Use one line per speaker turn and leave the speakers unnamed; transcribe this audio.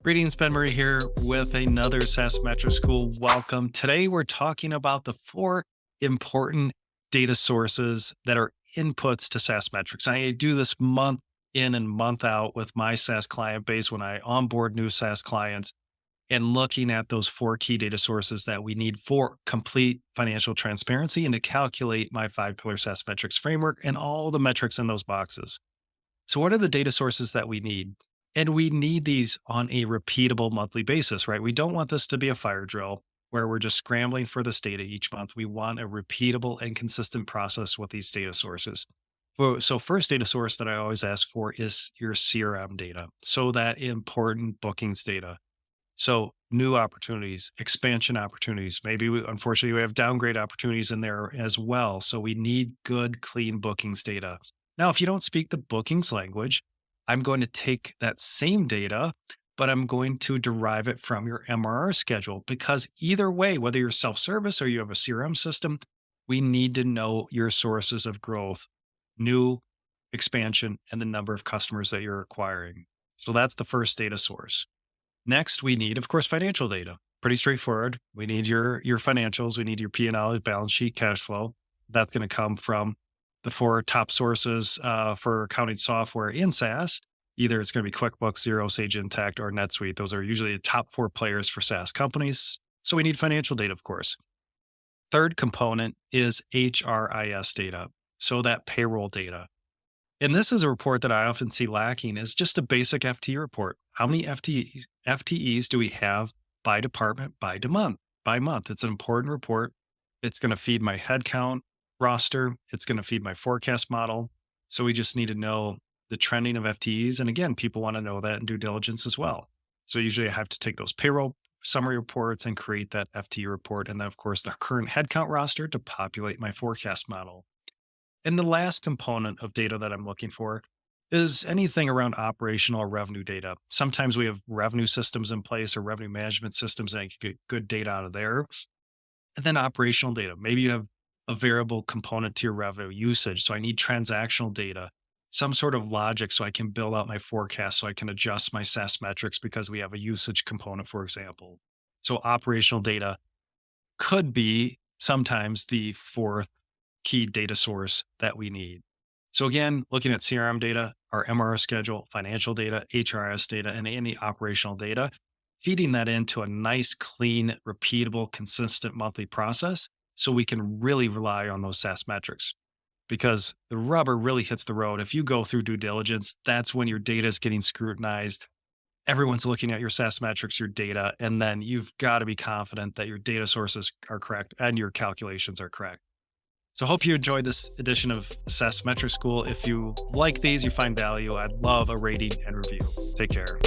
Greetings, Ben Murray here with another SaaS Metrics School. Welcome. Today, we're talking about the four important data sources that are inputs to SaaS metrics. I do this month in and month out with my SaaS client base when I onboard new SaaS clients and looking at those four key data sources that we need for complete financial transparency and to calculate my five-pillar SaaS metrics framework and all the metrics in those boxes. So, what are the data sources that we need? And we need these on a repeatable monthly basis, right? We don't want this to be a fire drill where we're just scrambling for this data each month. We want a repeatable and consistent process with these data sources. So, first data source that I always ask for is your CRM data. So, that important bookings data. So, new opportunities, expansion opportunities. Maybe unfortunately, we have downgrade opportunities in there as well. So, we need good, clean bookings data. Now, if you don't speak the bookings language, I'm going to take that same data, but I'm going to derive it from your MRR schedule because either way, whether you're self service or you have a CRM system, we need to know your sources of growth, new expansion, and the number of customers that you're acquiring. So, that's the first data source. Next, we need, of course, financial data. Pretty straightforward. We need your financials. We need your P&L, balance sheet, cash flow. That's going to come from the four top sources for accounting software in SaaS. Either it's going to be QuickBooks, Xero, Sage Intacct, or NetSuite. Those are usually the top four players for SaaS companies. So we need financial data, of course. Third component is HRIS data. So that payroll data. And this is a report that I often see lacking is just a basic FTE report. How many FTEs do we have by department, by month? It's an important report. It's going to feed my headcount roster. It's going to feed my forecast model. So we just need to know the trending of FTEs. And again, people want to know that in due diligence as well. So usually I have to take those payroll summary reports and create that FTE report. And then of course the current headcount roster to populate my forecast model. And the last component of data that I'm looking for is anything around operational or revenue data. Sometimes we have revenue systems in place or revenue management systems and I can get good data out of there. And then operational data. Maybe you have a variable component to your revenue usage. So I need transactional data, some sort of logic so I can build out my forecast so I can adjust my SaaS metrics because we have a usage component, for example. So operational data could be sometimes the fourth key data source that we need. So again, looking at CRM data, our MRR schedule, financial data, HRS data, and any operational data, feeding that into a nice, clean, repeatable, consistent monthly process so we can really rely on those SaaS metrics. Because the rubber really hits the road. If you go through due diligence, that's when your data is getting scrutinized. Everyone's looking at your SaaS metrics, your data, and then you've got to be confident that your data sources are correct and your calculations are correct. So hope you enjoyed this edition of SaaS Metrics School. If you like these, you find value, I'd love a rating and review. Take care.